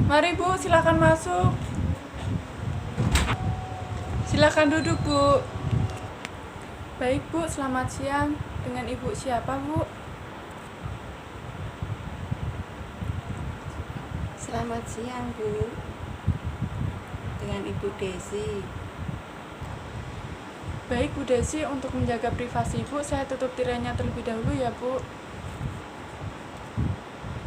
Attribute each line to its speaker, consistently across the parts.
Speaker 1: Mari Bu, silakan masuk. Silakan duduk Bu. Baik Bu, selamat siang. Dengan Ibu siapa Bu?
Speaker 2: Selamat siang Bu, dengan Ibu Desi.
Speaker 1: Baik Bu Desi, untuk menjaga privasi Ibu, saya tutup tirainya terlebih dahulu ya Bu.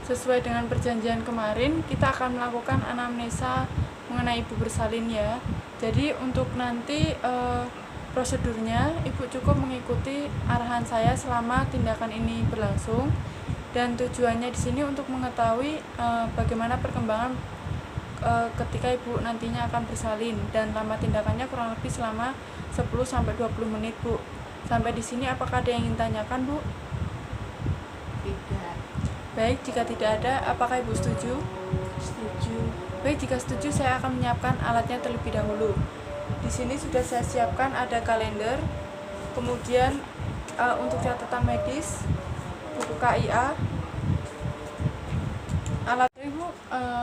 Speaker 1: Sesuai dengan perjanjian kemarin, kita akan melakukan anamnesa mengenai Ibu bersalin ya. Jadi untuk nanti prosedurnya Ibu cukup mengikuti arahan saya selama tindakan ini berlangsung. Dan tujuannya di sini untuk mengetahui bagaimana perkembangan ketika Ibu nantinya akan bersalin, dan lama tindakannya kurang lebih selama 10-20 menit Bu. Sampai di sini apakah ada yang ingin tanyakan Bu?
Speaker 2: Tidak.
Speaker 1: Baik, jika tidak ada, apakah Ibu setuju?
Speaker 2: Setuju.
Speaker 1: Baik, jika setuju saya akan menyiapkan alatnya terlebih dahulu. Di sini sudah saya siapkan ada kalender, kemudian untuk catatan medis, buku KIA. Alat Ibu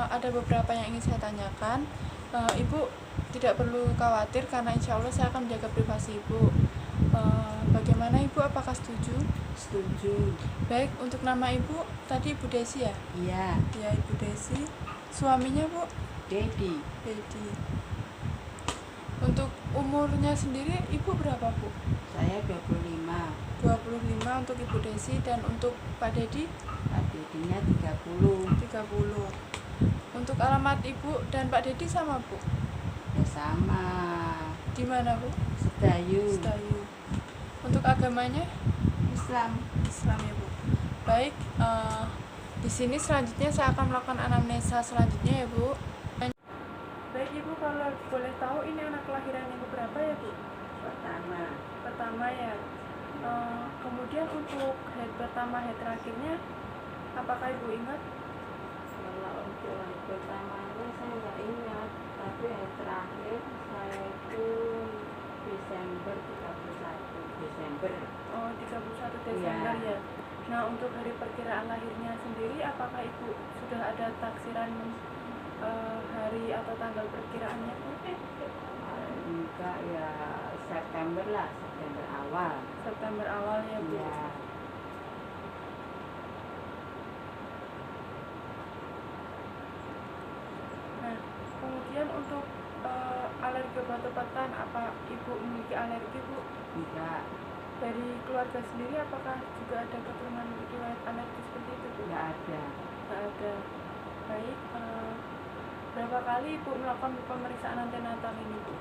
Speaker 1: ada beberapa yang ingin saya tanyakan. Ibu tidak perlu khawatir karena insya Allah saya akan menjaga privasi Ibu. Bagaimana Ibu, apakah setuju?
Speaker 2: Setuju.
Speaker 1: Baik, untuk nama Ibu tadi Ibu Desi ya?
Speaker 2: Iya.
Speaker 1: Ya, Ibu Desi. Suaminya Bu?
Speaker 2: Dedi.
Speaker 1: Dedi. Untuk umurnya sendiri Ibu berapa Bu?
Speaker 2: Saya 25.
Speaker 1: 25 untuk Ibu Desi, dan untuk Pak Dedi?
Speaker 2: Pak Dedinya 30.
Speaker 1: 30. Untuk alamat Ibu dan Pak Dedi sama Bu?
Speaker 2: Ya sama.
Speaker 1: Di mana Bu?
Speaker 2: Sedayu.
Speaker 1: Sedayu. Untuk agamanya?
Speaker 2: Islam.
Speaker 1: Islam ya Bu. Baik, di sini selanjutnya saya akan melakukan anamnesa selanjutnya ya Bu. Baik Ibu, kalau boleh tahu ini anak kelahiran Ibu berapa ya Bu? Pertama ya. Kemudian untuk head pertama, head terakhirnya, apakah Ibu ingat?
Speaker 2: Kalau untuk yang pertamanya saya nggak ingat, tapi yang terakhir saya itu Desember 31 Desember.
Speaker 1: Oh, 31 Desember ya. Nah, untuk hari perkiraan lahirnya sendiri, apakah Ibu sudah ada taksiran hari atau tanggal perkiraannya Bu?
Speaker 2: Enggak ya, September lah, September awal.
Speaker 1: September awal ya Bu.
Speaker 2: Ya.
Speaker 1: Nah, kemudian untuk alergi obat-obatan, apa Ibu memiliki alergi Bu?
Speaker 2: Enggak.
Speaker 1: Dari keluarga sendiri apakah juga ada keturunan riwayat alergi seperti itu Bu?
Speaker 2: Enggak ada.
Speaker 1: Enggak ada. Baik, berapa kali Ibu melakukan pemeriksaan antenatal ini Bu?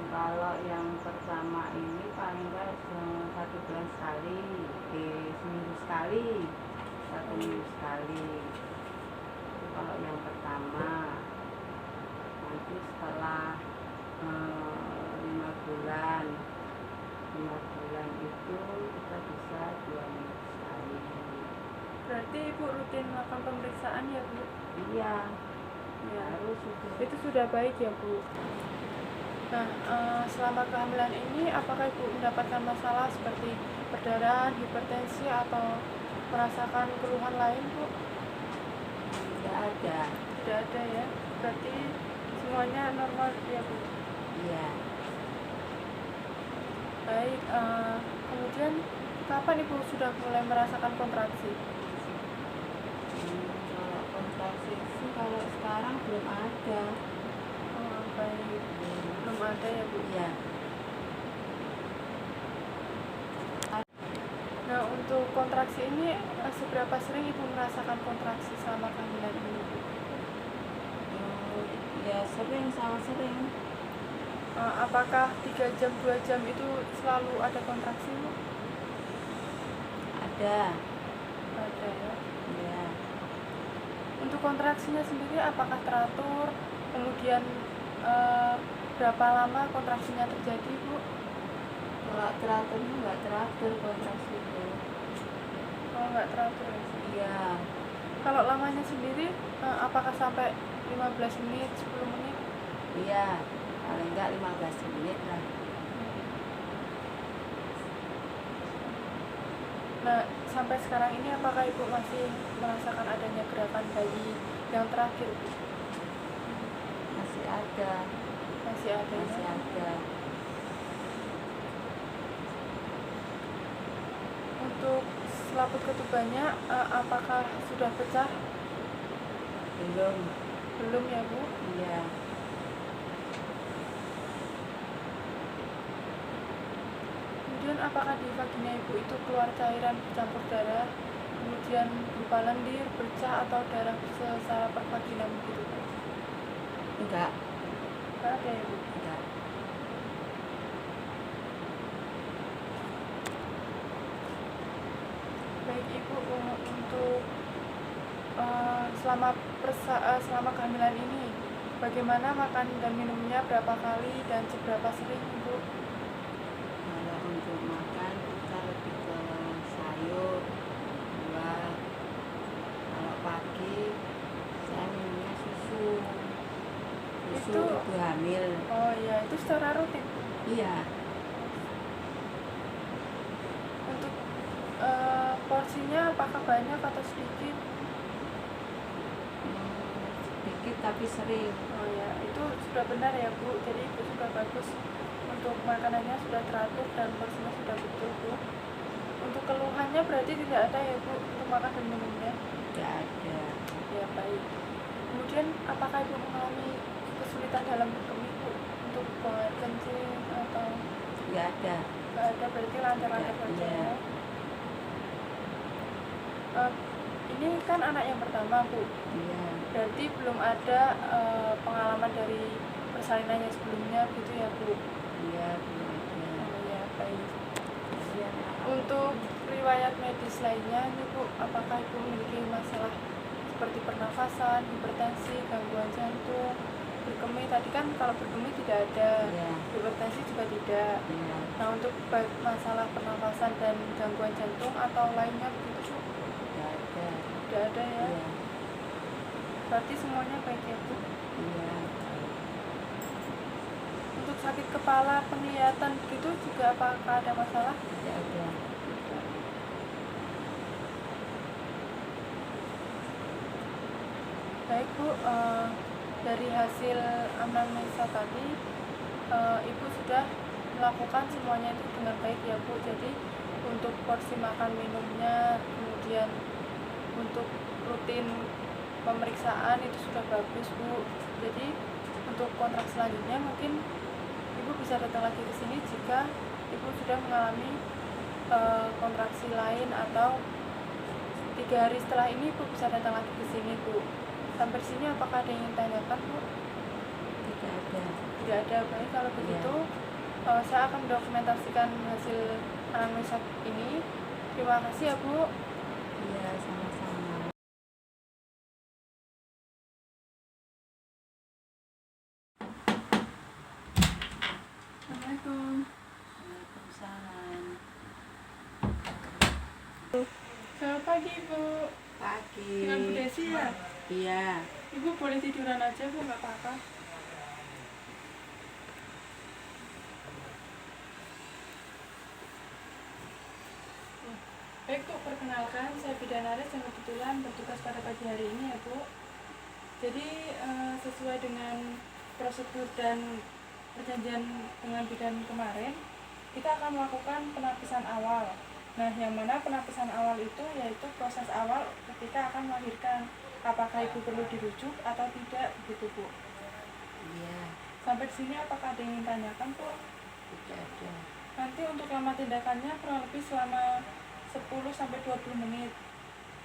Speaker 2: Kalau yang pertama ini paling enggak 1 bulan sekali, seminggu sekali, 1 minggu sekali. Itu kalau yang pertama. Nanti setelah 5 bulan itu kita bisa 2 minggu sekali.
Speaker 1: Berarti Ibu rutin melakukan pemeriksaan ya Bu?
Speaker 2: Iya.
Speaker 1: Ya.
Speaker 2: Harus
Speaker 1: Itu sudah baik ya Bu. Nah, selama kehamilan ini apakah Ibu mendapatkan masalah seperti perdarahan, hipertensi, atau merasakan keluhan lain Bu?
Speaker 2: Tidak ada.
Speaker 1: Tidak ada ya. Berarti semuanya normal ya Bu?
Speaker 2: Iya.
Speaker 1: Baik, kemudian kapan Ibu sudah mulai merasakan kontraksi?
Speaker 2: Kalau kontraksi sih kalau sekarang belum ada.
Speaker 1: Oh, baik. Belum ada ya Bu?
Speaker 2: Iya.
Speaker 1: Nah, untuk kontraksi ini seberapa sering Ibu merasakan kontraksi selama kehamilan ini Bu?
Speaker 2: Ya sering, sangat sering.
Speaker 1: Apakah 3 jam, 2 jam itu selalu ada kontraksi Bu?
Speaker 2: Ada.
Speaker 1: Ada ya.
Speaker 2: Ya.
Speaker 1: Untuk kontraksinya sendiri apakah teratur? Kemudian berapa lama kontraksinya terjadi Bu?
Speaker 2: Kalau teraturnya nggak teratur kontraksi itu.
Speaker 1: Oh, nggak teratur ya?
Speaker 2: Iya.
Speaker 1: Kalau lamanya sendiri apakah sampai 15 menit, 10 menit?
Speaker 2: Iya, paling nggak 15 menit lah.
Speaker 1: Nah, sampai sekarang ini apakah Ibu masih merasakan adanya gerakan bayi yang terakhir Bu?
Speaker 2: Masih ada.
Speaker 1: Masih ada ya?
Speaker 2: Masih ada.
Speaker 1: Untuk selaput ketubannya apakah sudah pecah?
Speaker 2: Belum.
Speaker 1: Belum ya Bu?
Speaker 2: Iya.
Speaker 1: Kemudian apakah di vagina ibu itu keluar cairan bercampur darah, kemudian berupa lendir, bercak atau darah secara per vagina begitu Bu?
Speaker 2: Enggak.
Speaker 1: Enggak ada ya Bu?
Speaker 2: Enggak.
Speaker 1: Baik Ibu, untuk selama kehamilan ini bagaimana makan dan minumnya, berapa kali dan seberapa sering Ibu?
Speaker 2: Kalau untuk makan kita lebih ke sayur, buah. Kalau pagi saya minumnya susu
Speaker 1: Itu-
Speaker 2: ibu hamil.
Speaker 1: Oh iya, itu secara rutin Bu.
Speaker 2: Iya.
Speaker 1: Untuk porsinya apakah banyak atau sedikit?
Speaker 2: Sedikit tapi sering.
Speaker 1: Oh ya, itu sudah benar ya Bu. Jadi Ibu sudah bagus, untuk makanannya sudah teratur dan porsinya sudah betul Bu. Untuk keluhannya berarti tidak ada ya Bu untuk makan dan minumnya?
Speaker 2: Tidak ada.
Speaker 1: Ya baik. Kemudian apakah Ibu mengalami kesulitan dalam berkemih Bu? Untuk buang air kencing atau
Speaker 2: Tidak ada.
Speaker 1: nggak ada, berarti lancar-lancar
Speaker 2: Ya,
Speaker 1: saja
Speaker 2: iya.
Speaker 1: ya? Ini kan anak yang pertama Bu,
Speaker 2: Iya.
Speaker 1: berarti belum ada pengalaman dari persalinannya sebelumnya gitu ya Bu?
Speaker 2: Iya, belum ada.
Speaker 1: Oh ya baik.
Speaker 2: Iya.
Speaker 1: Untuk riwayat medis lainnya nih Bu, apakah Ibu memiliki masalah seperti pernafasan, hipertensi, gangguan jantung, berkemih? Tadi kan kalau berkemih tidak ada,
Speaker 2: Iya.
Speaker 1: hipertensi juga tidak.
Speaker 2: Iya.
Speaker 1: Nah untuk baik masalah pernafasan dan gangguan jantung atau lainnya begitu Bu?
Speaker 2: Tidak ada.
Speaker 1: Tidak ada ya?
Speaker 2: Iya.
Speaker 1: Berarti semuanya baik ya Bu?
Speaker 2: Iya.
Speaker 1: Untuk sakit kepala, penglihatan begitu juga apakah ada masalah?
Speaker 2: Tidak ada.
Speaker 1: Baik Bu, dari hasil anamnesa tadi Ibu sudah melakukan semuanya itu dengan baik ya Bu. Jadi untuk porsi makan minumnya, kemudian untuk rutin pemeriksaan itu sudah bagus Bu. Jadi untuk kontrak selanjutnya mungkin Ibu bisa datang lagi ke sini jika Ibu sudah mengalami kontraksi lain, atau 3 hari setelah ini Ibu bisa datang lagi ke sini Bu. Sampai sini apakah ada yang ingin tanyakan Bu?
Speaker 2: Tidak ada.
Speaker 1: Tidak ada. Baik, kalau begitu saya akan mendokumentasikan hasil anamnesa ini. Terima kasih ya Bu.
Speaker 2: Iya, sama-sama.
Speaker 1: Assalamualaikum.
Speaker 2: Waalaikumsalam.
Speaker 1: Selamat pagi Bu.
Speaker 2: Pagi.
Speaker 1: Dengan Bu Desi ya?
Speaker 2: Iya.
Speaker 1: Ibu boleh tiduran aja Bu, nggak apa-apa. Baik Bu, perkenalkan saya Bidanaris yang kebetulan bertugas pada pagi hari ini ya Bu. Jadi sesuai dengan prosedur dan perjanjian dengan bidan kemarin, kita akan melakukan penapisan awal. Nah, yang mana penapisan awal itu yaitu proses awal ketika akan melahirkan. Apakah ibu perlu dirujuk atau tidak, begitu Bu.
Speaker 2: Iya.
Speaker 1: Sampai sini apakah ada yang ingin tanyakan Bu?
Speaker 2: Tidak ada.
Speaker 1: Nanti untuk lama tindakannya kurang lebih selama 10-20 menit.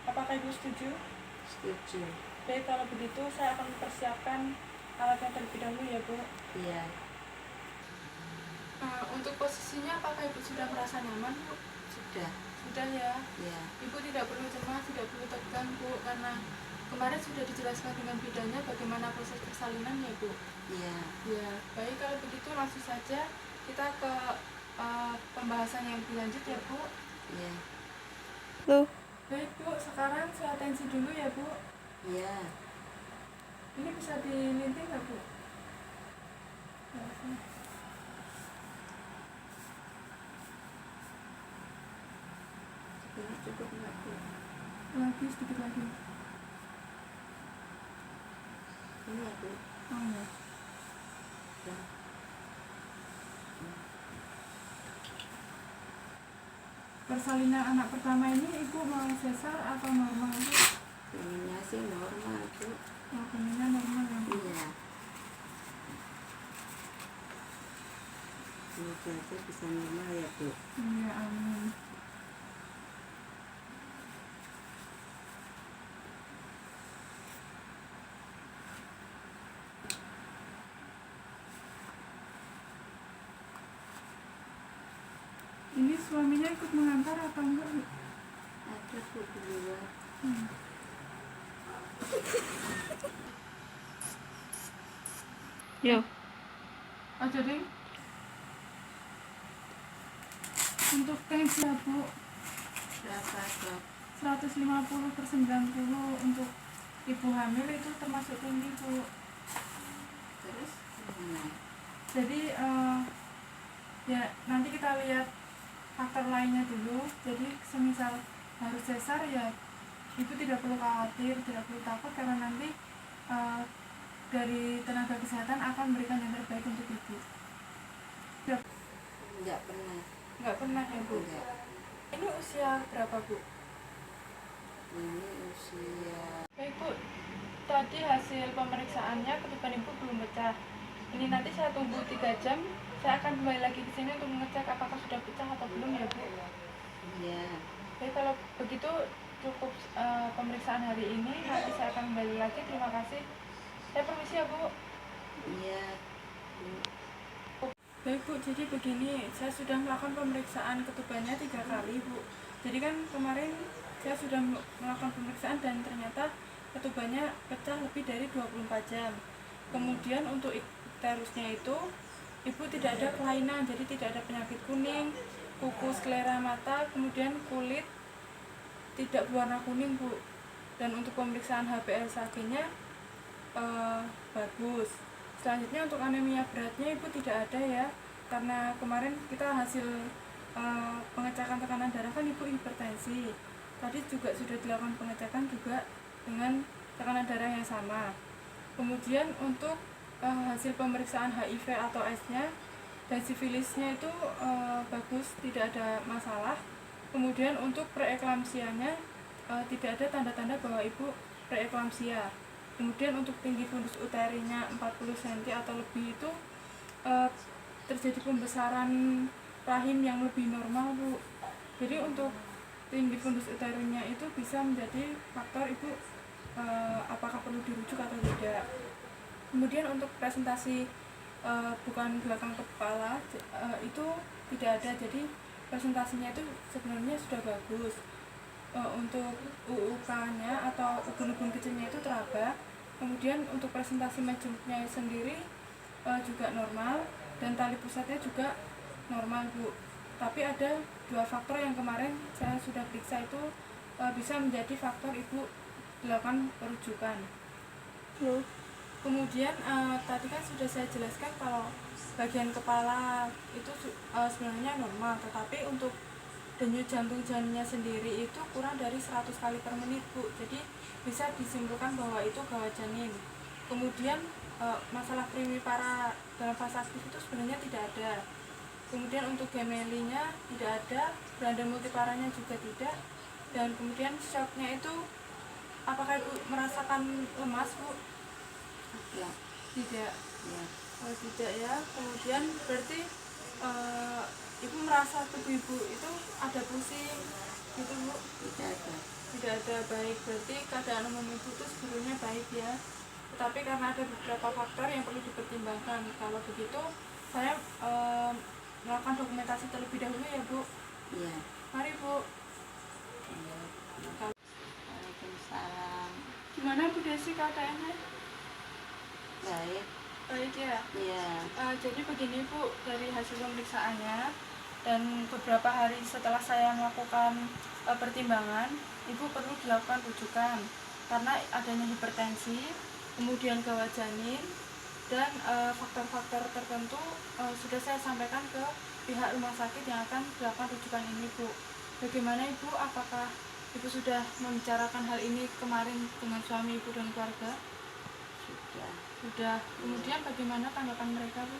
Speaker 1: Apakah ibu setuju?
Speaker 2: Setuju.
Speaker 1: Baik, kalau begitu saya akan mempersiapkan alatnya terlebih dahulu ya Bu.
Speaker 2: Iya.
Speaker 1: Untuk posisinya apakah ibu sudah merasa nyaman Bu?
Speaker 2: Sudah.
Speaker 1: Sudah ya.
Speaker 2: Iya.
Speaker 1: Ibu tidak perlu cemas, tidak perlu tegang Bu, karena kemarin sudah dijelaskan dengan bidannya bagaimana proses persalinan ya Bu.
Speaker 2: Iya.
Speaker 1: Ya, baik, kalau begitu langsung saja kita ke pembahasan yang lebih lanjut ya Bu.
Speaker 2: Iya.
Speaker 1: Loh. Baik Bu, sekarang saya tensi dulu ya Bu.
Speaker 2: Iya.
Speaker 1: Ini bisa dilinting nggak Bu?
Speaker 2: Ini cukup nggak Bu?
Speaker 1: Lagi sedikit lagi.
Speaker 2: ini Bu.
Speaker 1: Oh ya.
Speaker 2: Ya.
Speaker 1: Persalinan anak pertama ini ibu mau sesar atau normal Bu?
Speaker 2: Pengennya sih normal Bu.
Speaker 1: Oh, pengennya normal ya Bu?
Speaker 2: Iya. Semoga aja bisa normal ya Bu.
Speaker 1: Iya, amin. Ini suaminya ikut mengantar atau enggak Bu?
Speaker 2: Ada Bu di luar.
Speaker 1: Yo. Oh jadi untuk tensi Bu
Speaker 2: Berapa Dok?
Speaker 1: 150/90 untuk ibu hamil itu termasuk tinggi Bu.
Speaker 2: Terus gimana?
Speaker 1: Jadi ya nanti kita lihat faktor lainnya dulu. Jadi semisal harus sesar ya ibu tidak perlu khawatir, tidak perlu takut karena nanti dari tenaga kesehatan akan memberikan yang terbaik untuk ibu.
Speaker 2: Enggak pernah.
Speaker 1: Nggak pernah ya Bu?
Speaker 2: Enggak.
Speaker 1: Ini usia berapa Bu?
Speaker 2: Ini usia
Speaker 1: Ya Ibu, tadi hasil pemeriksaannya ketuban ibu belum pecah. Ini nanti saya tunggu 3 jam. Saya akan kembali lagi ke sini untuk mengecek apakah sudah pecah atau belum ya Bu.
Speaker 2: iya.
Speaker 1: Jadi kalau begitu cukup pemeriksaan hari ini. Nanti saya akan kembali lagi. Terima kasih. Saya permisi ya Bu.
Speaker 2: Iya.
Speaker 1: Baik Bu, jadi begini, saya sudah melakukan pemeriksaan ketubannya 3 kali Bu. Jadi kan kemarin saya sudah melakukan pemeriksaan dan ternyata ketubannya pecah lebih dari 24 jam. Kemudian untuk ikterusnya itu ibu tidak ada kelainan, jadi tidak ada penyakit kuning, kuku, sklera mata, kemudian kulit tidak berwarna kuning Bu. Dan untuk pemeriksaan HbA1c-nya bagus. Selanjutnya untuk anemia beratnya ibu tidak ada ya, karena kemarin kita hasil pengecekan tekanan darah kan ibu hipertensi. Tadi juga sudah dilakukan pengecekan juga dengan tekanan darah yang sama. Kemudian untuk hasil pemeriksaan HIV atau AIDS-nya dan sifilisnya itu bagus, tidak ada masalah. Kemudian untuk preeklamsianya tidak ada tanda-tanda bahwa ibu preeklamsia. Kemudian untuk tinggi fundus uterinya 40 cm atau lebih itu terjadi pembesaran rahim yang lebih normal Bu. Jadi untuk tinggi fundus uterinya itu bisa menjadi faktor ibu apakah perlu dirujuk atau tidak. Kemudian untuk presentasi bukan belakang kepala itu tidak ada, jadi presentasinya itu sebenarnya sudah bagus. Untuk UUK-nya atau ubun-ubun kecilnya itu teraba. Kemudian untuk presentasi majemuknya sendiri juga normal dan tali pusatnya juga normal Bu. Tapi ada 2 faktor yang kemarin saya sudah periksa itu bisa menjadi faktor ibu dilakukan perujukan. Kemudian tadi kan sudah saya jelaskan kalau bagian kepala itu sebenarnya normal, tetapi untuk denyut jantung janinnya sendiri itu kurang dari 100 kali per menit Bu. Jadi bisa disimpulkan bahwa itu gawat janin. Kemudian masalah primipara dalam fase aktif itu sebenarnya tidak ada. Kemudian untuk gemelinya tidak ada, beranda multiparanya juga tidak. Dan kemudian shocknya itu apakah ibu merasakan lemas Bu?
Speaker 2: Ya.
Speaker 1: Tidak.
Speaker 2: Ya.
Speaker 1: Oh tidak ya. Kemudian berarti ibu merasa tubuh ibu itu ada pusing gitu Bu?
Speaker 2: Tidak ada.
Speaker 1: Tidak ada. Baik, berarti keadaan umum ibu itu sebetulnya baik ya, tetapi karena ada beberapa faktor yang perlu dipertimbangkan. Kalau begitu saya melakukan dokumentasi terlebih dahulu ya Bu.
Speaker 2: Iya.
Speaker 1: Mari Bu.
Speaker 2: Iya. Waalaikumsalam.
Speaker 1: Gimana Bu Desi keadaannya?
Speaker 2: Baik.
Speaker 1: Baik ya.
Speaker 2: Iya.
Speaker 1: Jadi begini Bu, dari hasil pemeriksaannya dan beberapa hari setelah saya melakukan pertimbangan, ibu perlu dilakukan rujukan karena adanya hipertensi, kemudian gawat janin, dan faktor-faktor tertentu sudah saya sampaikan ke pihak rumah sakit yang akan dilakukan rujukan ini Bu. Bagaimana Ibu? Apakah Ibu sudah membicarakan hal ini kemarin dengan suami Ibu dan keluarga? Sudah. Kemudian bagaimana tanggapan mereka, Bu?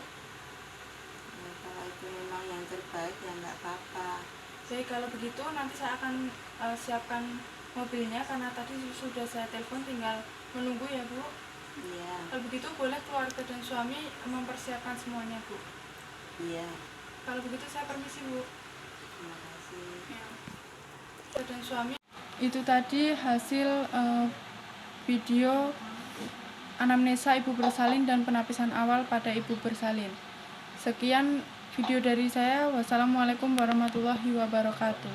Speaker 2: Ya, kalau itu memang yang terbaik ya nggak apa-apa.
Speaker 1: Baik, kalau begitu nanti saya akan siapkan mobilnya karena tadi sudah saya telepon, tinggal menunggu ya, Bu.
Speaker 2: Iya.
Speaker 1: Kalau begitu boleh keluarga dan suami mempersiapkan semuanya, Bu.
Speaker 2: Iya.
Speaker 1: Kalau begitu saya permisi, Bu.
Speaker 2: Terima kasih.
Speaker 1: Ya. Dan suami itu tadi hasil video anamnesa ibu bersalin dan penapisan awal pada ibu bersalin. Sekian video dari saya. Wassalamualaikum warahmatullahi wabarakatuh.